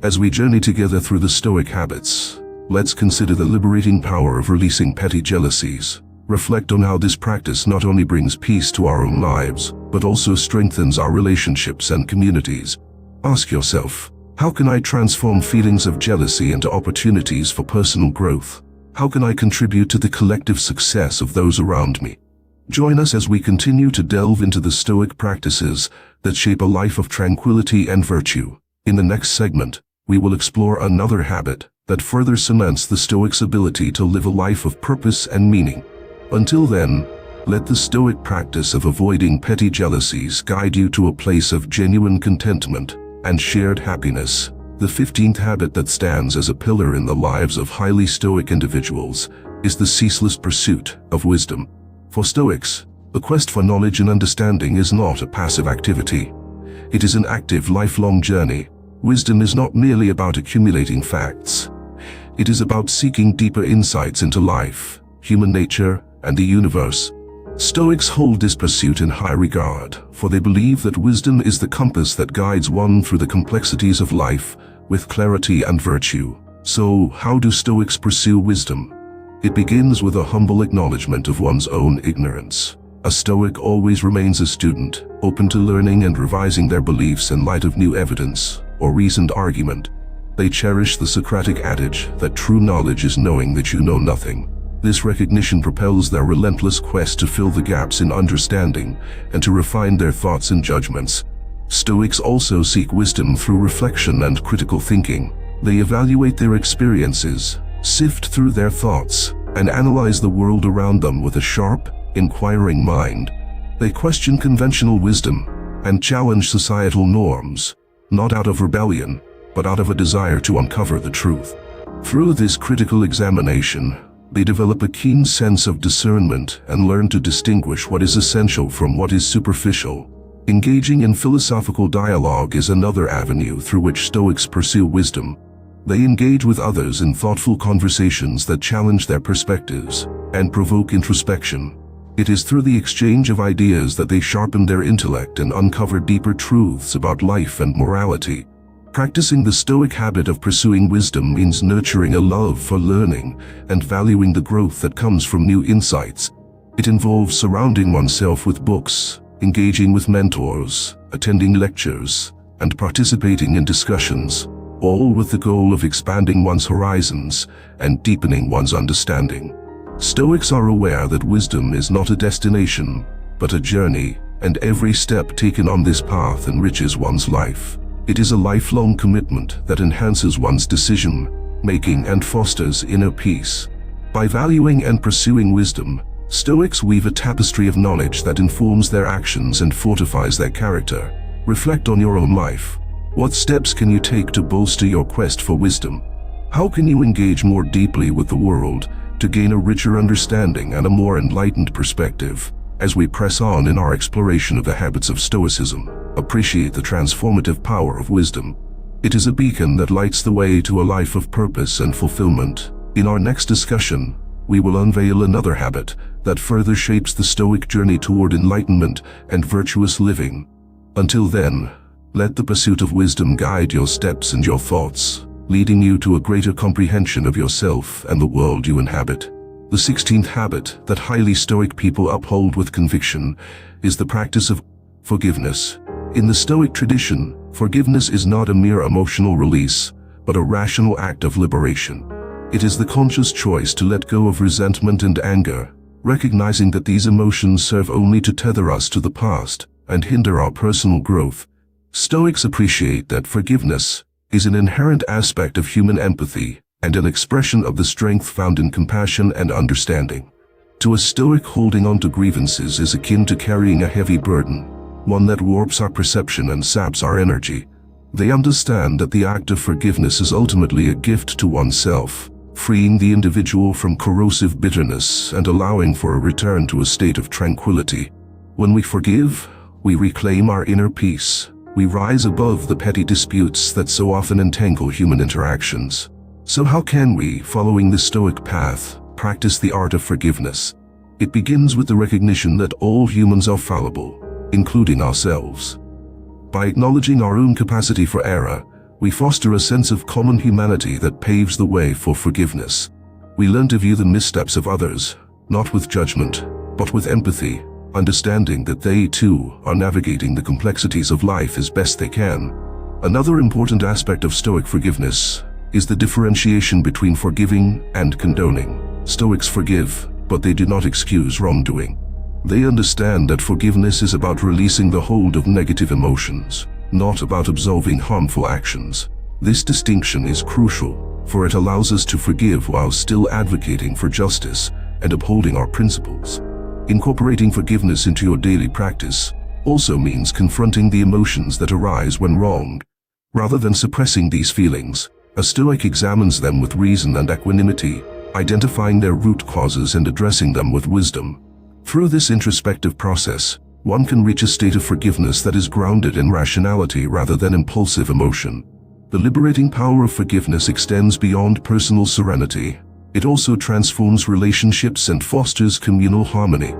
As we journey together through the Stoic habits, let's consider the liberating power of releasing petty jealousies. Reflect on how this practice not only brings peace to our own lives, but also strengthens our relationships and communities. Ask yourself, how can I transform feelings of jealousy into opportunities for personal growth? How can I contribute to the collective success of those around me? Join us as we continue to delve into the Stoic practices that shape a life of tranquility and virtue. In the next segment, we will explore another habit that further cements the Stoics' ability to live a life of purpose and meaning. Until then, let the Stoic practice of avoiding petty jealousies guide you to a place of genuine contentment and shared happiness. The 15th habit that stands as a pillar in the lives of highly Stoic individuals is the ceaseless pursuit of wisdom. For Stoics, the quest for knowledge and understanding is not a passive activity. It is an active, lifelong journey. Wisdom is not merely about accumulating facts. It is about seeking deeper insights into life, human nature, and the universe. Stoics hold this pursuit in high regard, for they believe that wisdom is the compass that guides one through the complexities of life with clarity and virtue. So, how do Stoics pursue wisdom? It begins with a humble acknowledgement of one's own ignorance. A Stoic always remains a student, open to learning and revising their beliefs in light of new evidence or reasoned argument. They cherish the Socratic adage that true knowledge is knowing that you know nothing. This recognition propels their relentless quest to fill the gaps in understanding and to refine their thoughts and judgments. Stoics also seek wisdom through reflection and critical thinking. They evaluate their experiences, sift through their thoughts, and analyze the world around them with a sharp, inquiring mind. They question conventional wisdom and challenge societal norms, not out of rebellion, but out of a desire to uncover the truth. Through this critical examination, they develop a keen sense of discernment and learn to distinguish what is essential from what is superficial. Engaging in philosophical dialogue is another avenue through which Stoics pursue wisdom. They engage with others in thoughtful conversations that challenge their perspectives and provoke introspection. It is through the exchange of ideas that they sharpen their intellect and uncover deeper truths about life and morality. Practicing the Stoic habit of pursuing wisdom means nurturing a love for learning and valuing the growth that comes from new insights. It involves surrounding oneself with books, engaging with mentors, attending lectures, and participating in discussions, all with the goal of expanding one's horizons and deepening one's understanding. Stoics are aware that wisdom is not a destination, but a journey, and every step taken on this path enriches one's life. It is a lifelong commitment that enhances one's decision-making and fosters inner peace. By valuing and pursuing wisdom, Stoics weave a tapestry of knowledge that informs their actions and fortifies their character. Reflect on your own life. What steps can you take to bolster your quest for wisdom? How can you engage more deeply with the world to gain a richer understanding and a more enlightened perspective? As we press on in our exploration of the habits of Stoicism, appreciate the transformative power of wisdom. It is a beacon that lights the way to a life of purpose and fulfillment. In our next discussion, we will unveil another habit that further shapes the Stoic journey toward enlightenment and virtuous living. Until then, let the pursuit of wisdom guide your steps and your thoughts, leading you to a greater comprehension of yourself and the world you inhabit. The 16th habit that highly Stoic people uphold with conviction is the practice of forgiveness. In the Stoic tradition, forgiveness is not a mere emotional release, but a rational act of liberation. It is the conscious choice to let go of resentment and anger, recognizing that these emotions serve only to tether us to the past and hinder our personal growth. Stoics appreciate that forgiveness is an inherent aspect of human empathy and an expression of the strength found in compassion and understanding. To a Stoic, holding on to grievances is akin to carrying a heavy burden, one that warps our perception and saps our energy. They understand that the act of forgiveness is ultimately a gift to oneself, freeing the individual from corrosive bitterness and allowing for a return to a state of tranquility. When we forgive, we reclaim our inner peace. We rise above the petty disputes that so often entangle human interactions. So how can we, following the Stoic path, practice the art of forgiveness? It begins with the recognition that all humans are fallible, including ourselves. By acknowledging our own capacity for error, we foster a sense of common humanity that paves the way for forgiveness. We learn to view the missteps of others, not with judgment, but with empathy, understanding that they too are navigating the complexities of life as best they can. Another important aspect of Stoic forgiveness is the differentiation between forgiving and condoning. Stoics forgive, but they do not excuse wrongdoing. They understand that forgiveness is about releasing the hold of negative emotions, not about absolving harmful actions. This distinction is crucial, for it allows us to forgive while still advocating for justice and upholding our principles. Incorporating forgiveness into your daily practice also means confronting the emotions that arise when wronged. Rather than suppressing these feelings, a Stoic examines them with reason and equanimity, identifying their root causes and addressing them with wisdom. Through this introspective process, one can reach a state of forgiveness that is grounded in rationality rather than impulsive emotion. The liberating power of forgiveness extends beyond personal serenity. It also transforms relationships and fosters communal harmony.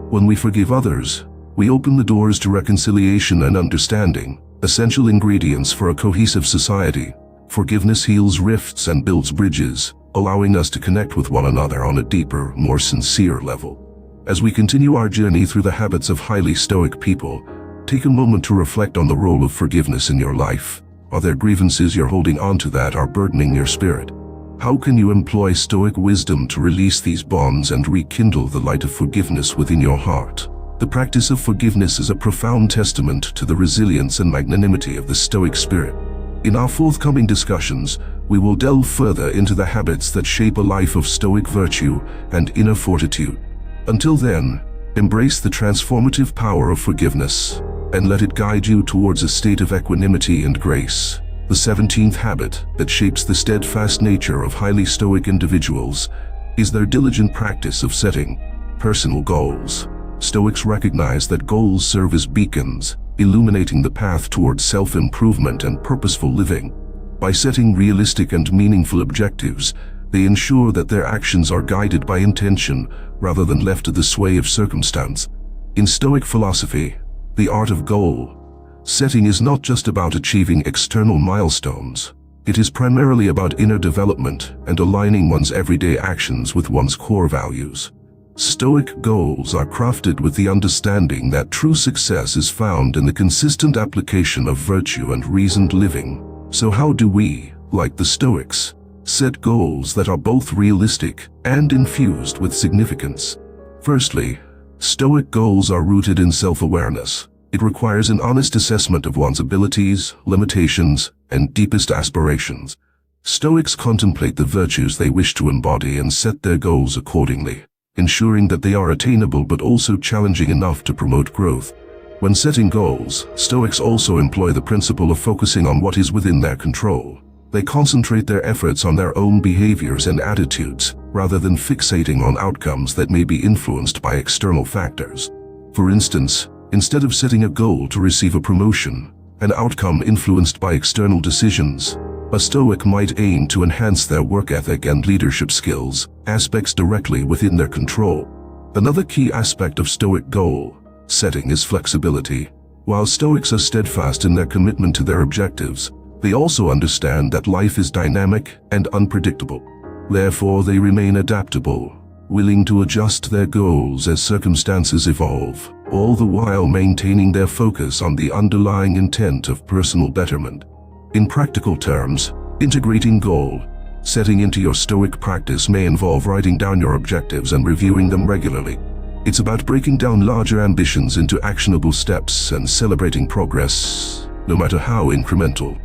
When we forgive others, we open the doors to reconciliation and understanding, essential ingredients for a cohesive society. Forgiveness heals rifts and builds bridges, allowing us to connect with one another on a deeper, more sincere level. As we continue our journey through the habits of highly Stoic people, take a moment to reflect on the role of forgiveness in your life. Are there grievances you're holding onto that are burdening your spirit? How can you employ Stoic wisdom to release these bonds and rekindle the light of forgiveness within your heart? The practice of forgiveness is a profound testament to the resilience and magnanimity of the Stoic spirit. In our forthcoming discussions, we will delve further into the habits that shape a life of Stoic virtue and inner fortitude. Until then, embrace the transformative power of forgiveness and let it guide you towards a state of equanimity and grace. The 17th habit that shapes the steadfast nature of highly Stoic individuals is their diligent practice of setting personal goals. Stoics recognize that goals serve as beacons, illuminating the path towards self-improvement and purposeful living. By setting realistic and meaningful objectives, they ensure that their actions are guided by intention rather than left to the sway of circumstance. In Stoic philosophy, the art of goal setting is not just about achieving external milestones. It is primarily about inner development and aligning one's everyday actions with one's core values. Stoic goals are crafted with the understanding that true success is found in the consistent application of virtue and reasoned living. So how do we, like the Stoics, set goals that are both realistic and infused with significance? Firstly, Stoic goals are rooted in self-awareness. It requires an honest assessment of one's abilities, limitations, and deepest aspirations. Stoics contemplate the virtues they wish to embody and set their goals accordingly, ensuring that they are attainable but also challenging enough to promote growth. When setting goals, Stoics also employ the principle of focusing on what is within their control. They concentrate their efforts on their own behaviors and attitudes, rather than fixating on outcomes that may be influenced by external factors. For instance, instead of setting a goal to receive a promotion, an outcome influenced by external decisions, a Stoic might aim to enhance their work ethic and leadership skills, aspects directly within their control. Another key aspect of Stoic goal setting is flexibility. While Stoics are steadfast in their commitment to their objectives, they also understand that life is dynamic and unpredictable. Therefore, they remain adaptable, willing to adjust their goals as circumstances evolve, all the while maintaining their focus on the underlying intent of personal betterment. In practical terms, integrating goal setting into your Stoic practice may involve writing down your objectives and reviewing them regularly. It's about breaking down larger ambitions into actionable steps and celebrating progress, no matter how incremental.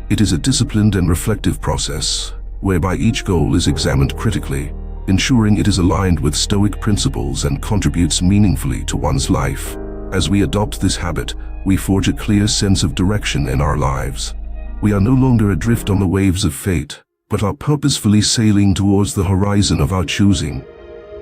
It is a disciplined and reflective process, whereby each goal is examined critically, ensuring it is aligned with Stoic principles and contributes meaningfully to one's life. As we adopt this habit, we forge a clear sense of direction in our lives. We are no longer adrift on the waves of fate, but are purposefully sailing towards the horizon of our choosing.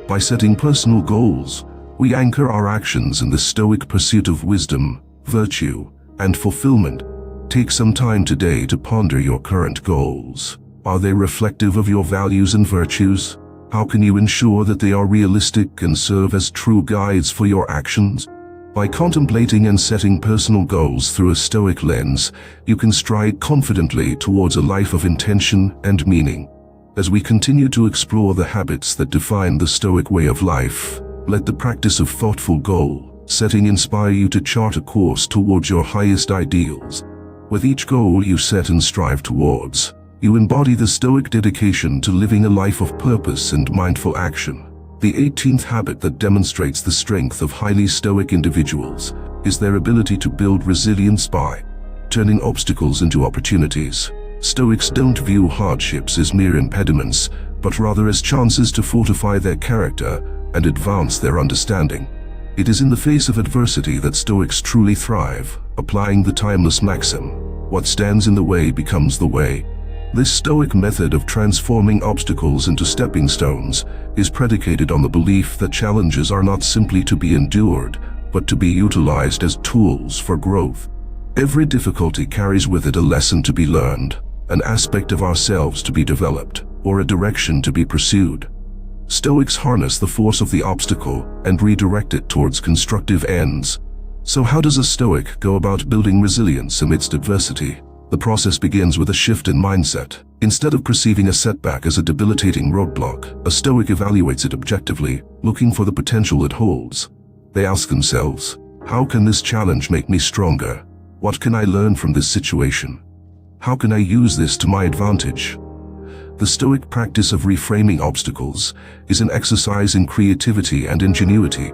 By setting personal goals, we anchor our actions in the Stoic pursuit of wisdom, virtue, and fulfillment. Take some time today to ponder your current goals. Are they reflective of your values and virtues? How can you ensure that they are realistic and serve as true guides for your actions? By contemplating and setting personal goals through a Stoic lens, you can stride confidently towards a life of intention and meaning. As we continue to explore the habits that define the Stoic way of life, let the practice of thoughtful goal setting inspire you to chart a course towards your highest ideals. With each goal you set and strive towards, you embody the Stoic dedication to living a life of purpose and mindful action. The 18th habit that demonstrates the strength of highly Stoic individuals is their ability to build resilience by turning obstacles into opportunities. Stoics don't view hardships as mere impediments, but rather as chances to fortify their character and advance their understanding. It is in the face of adversity that Stoics truly thrive, applying the timeless maxim, "What stands in the way becomes the way." This Stoic method of transforming obstacles into stepping stones is predicated on the belief that challenges are not simply to be endured, but to be utilized as tools for growth. Every difficulty carries with it a lesson to be learned, an aspect of ourselves to be developed, or a direction to be pursued. Stoics harness the force of the obstacle and redirect it towards constructive ends. So how does a Stoic go about building resilience amidst adversity? The process begins with a shift in mindset. Instead of perceiving a setback as a debilitating roadblock, a Stoic evaluates it objectively, looking for the potential it holds. They ask themselves, how can this challenge make me stronger? What can I learn from this situation? How can I use this to my advantage? The Stoic practice of reframing obstacles is an exercise in creativity and ingenuity.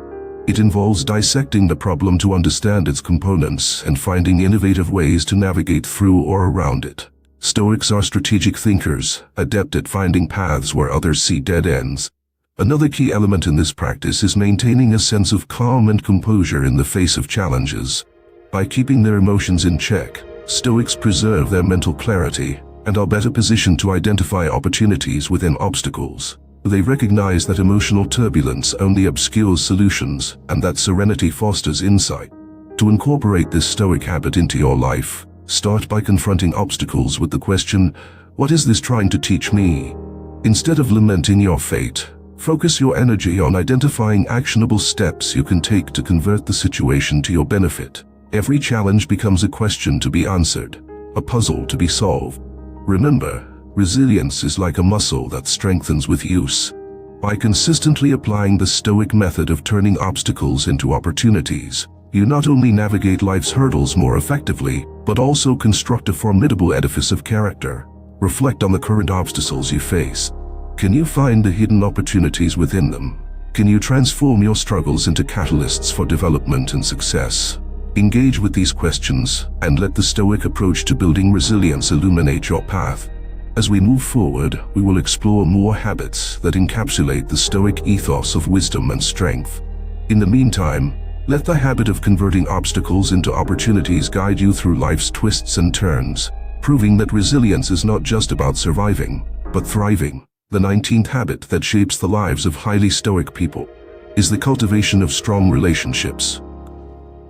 It involves dissecting the problem to understand its components and finding innovative ways to navigate through or around it. Stoics are strategic thinkers, adept at finding paths where others see dead ends. Another key element in this practice is maintaining a sense of calm and composure in the face of challenges. By keeping their emotions in check, Stoics preserve their mental clarity and are better positioned to identify opportunities within obstacles. They recognize that emotional turbulence only obscures solutions and that serenity fosters insight. To incorporate this Stoic habit into your life, start by confronting obstacles with the question, what is this trying to teach me? Instead of lamenting your fate, focus your energy on identifying actionable steps you can take to convert the situation to your benefit. Every challenge becomes a question to be answered, a puzzle to be solved. Remember, resilience is like a muscle that strengthens with use. By consistently applying the Stoic method of turning obstacles into opportunities, you not only navigate life's hurdles more effectively, but also construct a formidable edifice of character. Reflect on the current obstacles you face. Can you find the hidden opportunities within them? Can you transform your struggles into catalysts for development and success? Engage with these questions and let the Stoic approach to building resilience illuminate your path. As we move forward, we will explore more habits that encapsulate the Stoic ethos of wisdom and strength. In the meantime, let the habit of converting obstacles into opportunities guide you through life's twists and turns, proving that resilience is not just about surviving, but thriving. The 19th habit that shapes the lives of highly Stoic people is the cultivation of strong relationships.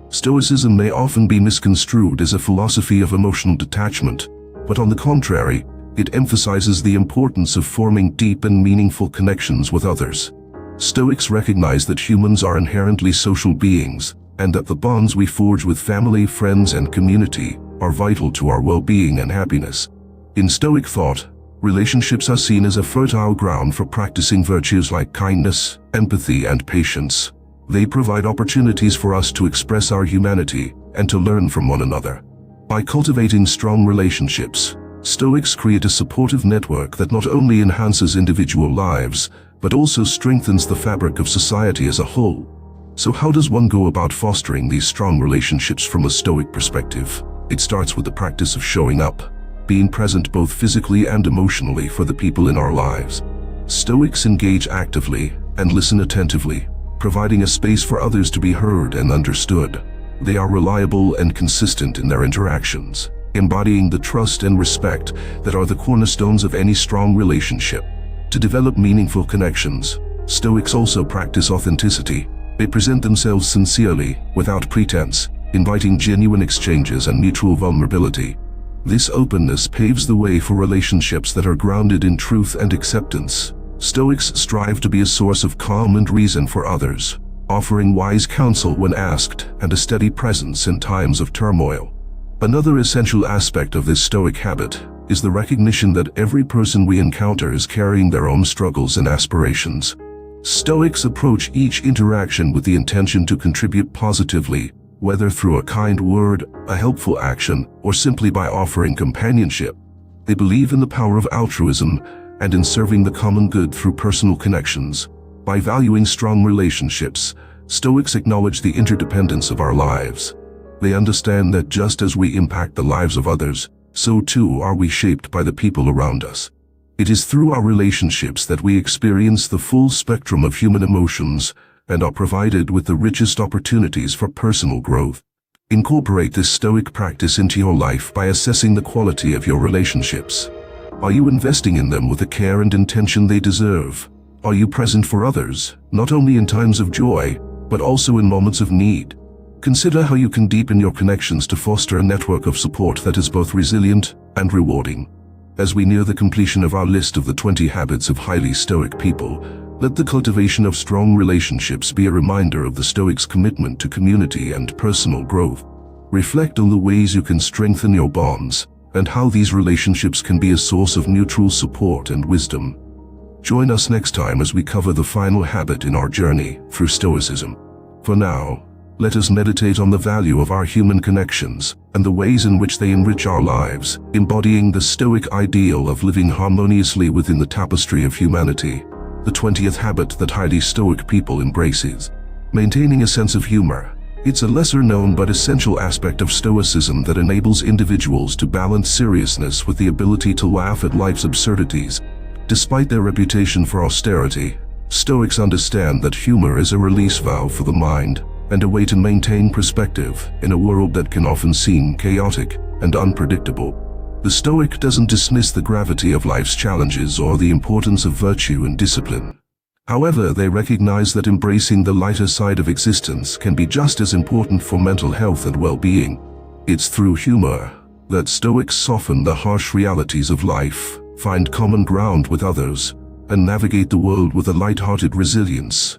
Stoicism may often be misconstrued as a philosophy of emotional detachment, but on the contrary, it emphasizes the importance of forming deep and meaningful connections with others. Stoics recognize that humans are inherently social beings, and that the bonds we forge with family, friends, and community are vital to our well-being and happiness. In Stoic thought, Relationships are seen as a fertile ground for practicing virtues like kindness, empathy, and patience. They provide opportunities for us to express our humanity and to learn from one another. By cultivating strong relationships, Stoics create a supportive network that not only enhances individual lives, but also strengthens the fabric of society as a whole. So how does one go about fostering these strong relationships from a Stoic perspective? It starts with the practice of showing up, being present both physically and emotionally for the people in our lives. Stoics engage actively and listen attentively, providing a space for others to be heard and understood. They are reliable and consistent in their interactions, embodying the trust and respect that are the cornerstones of any strong relationship. To develop meaningful connections, Stoics also practice authenticity. They present themselves sincerely, without pretense, inviting genuine exchanges and mutual vulnerability. This openness paves the way for relationships that are grounded in truth and acceptance. Stoics strive to be a source of calm and reason for others, offering wise counsel when asked and a steady presence in times of turmoil. Another essential aspect of this Stoic habit is the recognition that every person we encounter is carrying their own struggles and aspirations. Stoics approach each interaction with the intention to contribute positively, whether through a kind word, a helpful action, or simply by offering companionship. They believe in the power of altruism and in serving the common good through personal connections. By valuing strong relationships, Stoics acknowledge the interdependence of our lives. They understand that just as we impact the lives of others, so too are we shaped by the people around us. It is through our relationships that we experience the full spectrum of human emotions and are provided with the richest opportunities for personal growth. Incorporate this Stoic practice into your life by assessing the quality of your relationships. Are you investing in them with the care and intention they deserve? Are you present for others, not only in times of joy, but also in moments of need? Consider how you can deepen your connections to foster a network of support that is both resilient and rewarding. As we near the completion of our list of the 20 habits of highly Stoic people, let the cultivation of strong relationships be a reminder of the Stoics' commitment to community and personal growth. Reflect on the ways you can strengthen your bonds and how these relationships can be a source of mutual support and wisdom. Join us next time as we cover the final habit in our journey through Stoicism. For now, let us meditate on the value of our human connections and the ways in which they enrich our lives, embodying the Stoic ideal of living harmoniously within the tapestry of humanity. The 20th habit that highly Stoic people embraces: maintaining a sense of humor. It's a lesser-known but essential aspect of Stoicism that enables individuals to balance seriousness with the ability to laugh at life's absurdities. Despite their reputation for austerity, Stoics understand that humor is a release valve for the mind and a way to maintain perspective in a world that can often seem chaotic and unpredictable. The Stoic doesn't dismiss the gravity of life's challenges or the importance of virtue and discipline. However, they recognize that embracing the lighter side of existence can be just as important for mental health and well-being. It's through humor that Stoics soften the harsh realities of life, find common ground with others, and navigate the world with a light-hearted resilience.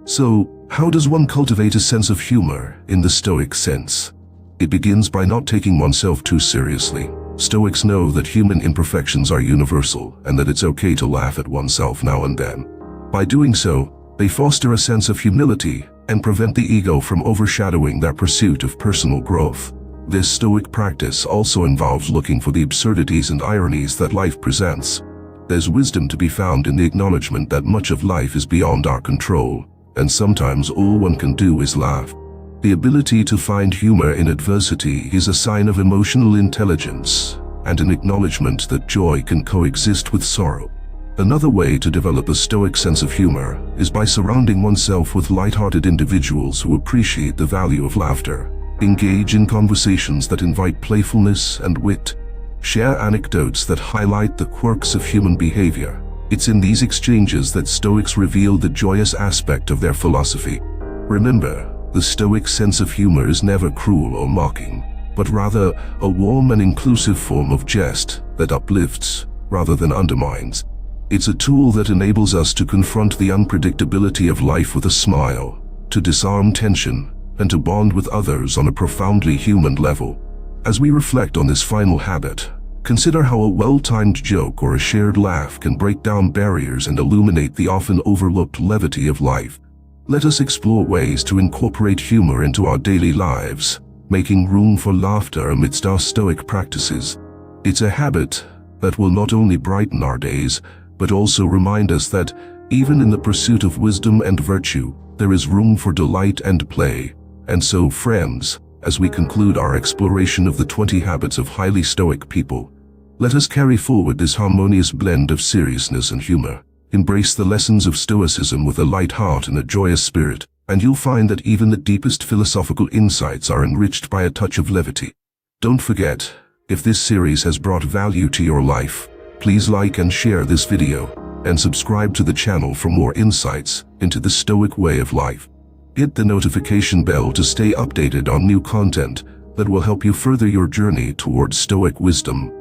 So, how does one cultivate a sense of humor in the Stoic sense? It begins by not taking oneself too seriously. Stoics know that human imperfections are universal and that it's okay to laugh at oneself now and then. By doing so, they foster a sense of humility and prevent the ego from overshadowing their pursuit of personal growth. This Stoic practice also involves looking for the absurdities and ironies that life presents. There's wisdom to be found in the acknowledgement that much of life is beyond our control, and sometimes all one can do is laugh. The ability to find humor in adversity is a sign of emotional intelligence and an acknowledgement that joy can coexist with sorrow. Another way to develop a Stoic sense of humor is by surrounding oneself with light-hearted individuals who appreciate the value of laughter. Engage in conversations that invite playfulness and wit. Share anecdotes that highlight the quirks of human behavior. It's in these exchanges that Stoics reveal the joyous aspect of their philosophy. Remember, the Stoic sense of humor is never cruel or mocking, but rather a warm and inclusive form of jest that uplifts rather than undermines. It's a tool that enables us to confront the unpredictability of life with a smile, to disarm tension, and to bond with others on a profoundly human level. As we reflect on this final habit, Consider how a well-timed joke or a shared laugh can break down barriers and illuminate the often overlooked levity of life. Let us explore ways to incorporate humor into our daily lives, making room for laughter amidst our Stoic practices. It's a habit that will not only brighten our days, but also remind us that, even in the pursuit of wisdom and virtue, there is room for delight and play. And so, friends, as we conclude our exploration of the 20 habits of highly Stoic people, let us carry forward this harmonious blend of seriousness and humor. Embrace the lessons of Stoicism with a light heart and a joyous spirit, and you'll find that even the deepest philosophical insights are enriched by a touch of levity. Don't forget, if this series has brought value to your life, please like and share this video, and subscribe to the channel for more insights into the Stoic way of life. Hit the notification bell to stay updated on new content that will help you further your journey towards Stoic wisdom.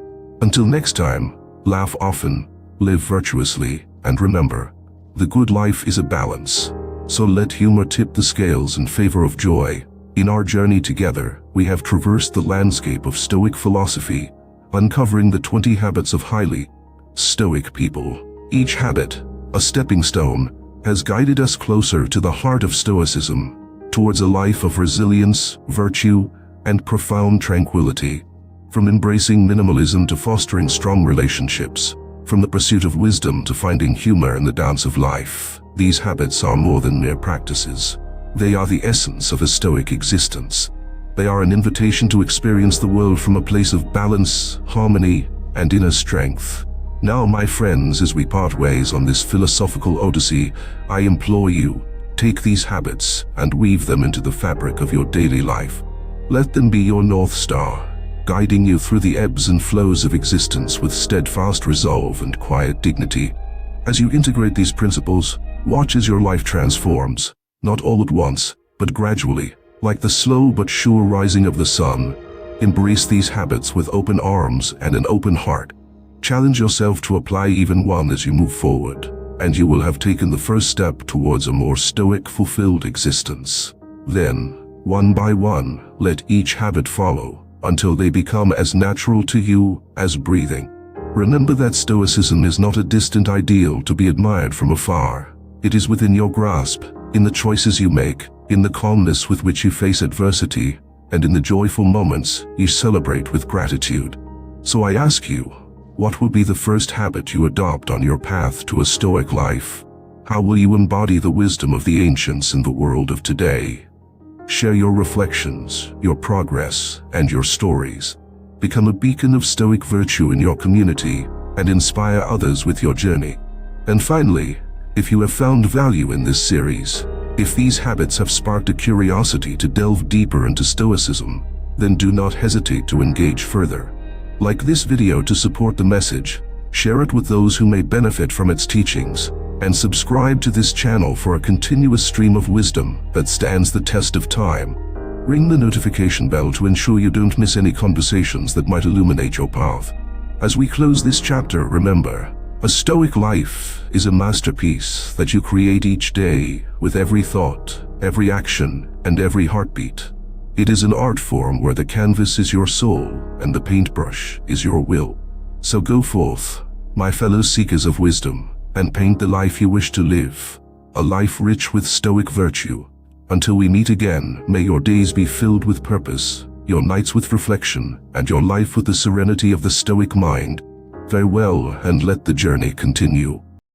Until next time, laugh often, live virtuously, and remember, the good life is a balance. So let humor tip the scales in favor of joy. In our journey together, we have traversed the landscape of Stoic philosophy, uncovering the 20 habits of highly Stoic people. Each habit, a stepping stone, has guided us closer to the heart of Stoicism, towards a life of resilience, virtue, and profound tranquility. From embracing minimalism to fostering strong relationships, from the pursuit of wisdom to finding humor in the dance of life, these habits are more than mere practices. They are the essence of a Stoic existence. They are an invitation to experience the world from a place of balance, harmony, and inner strength. Now, my friends, as we part ways on this philosophical odyssey, I implore you, take these habits and weave them into the fabric of your daily life. Let them be your North Star, guiding you through the ebbs and flows of existence with steadfast resolve and quiet dignity. As you integrate these principles, watch as your life transforms, not all at once, but gradually, like the slow but sure rising of the sun. Embrace these habits with open arms and an open heart. Challenge yourself to apply even one as you move forward, and you will have taken the first step towards a more Stoic, fulfilled existence. Then, one by one, let each habit follow, until they become as natural to you as breathing. Remember that Stoicism is not a distant ideal to be admired from afar. It is within your grasp, in the choices you make, in the calmness with which you face adversity, and in the joyful moments you celebrate with gratitude. So I ask you, what will be the first habit you adopt on your path to a Stoic life? How will you embody the wisdom of the ancients in the world of today? Share your reflections, your progress, and your stories. Become a beacon of Stoic virtue in your community and inspire others with your journey. And finally, if you have found value in this series, if these habits have sparked a curiosity to delve deeper into Stoicism, then do not hesitate to engage further. Like this video to support the message, share it with those who may benefit from its teachings, and subscribe to this channel for a continuous stream of wisdom that stands the test of time. Ring the notification bell to ensure you don't miss any conversations that might illuminate your path. As we close this chapter, remember, a Stoic life is a masterpiece that you create each day with every thought, every action, and every heartbeat. It is an art form where the canvas is your soul and the paintbrush is your will. So go forth, my fellow seekers of wisdom, and paint the life you wish to live, a life rich with Stoic virtue. Until we meet again, may your days be filled with purpose, your nights with reflection, and your life with the serenity of the Stoic mind. Farewell, and let the journey continue.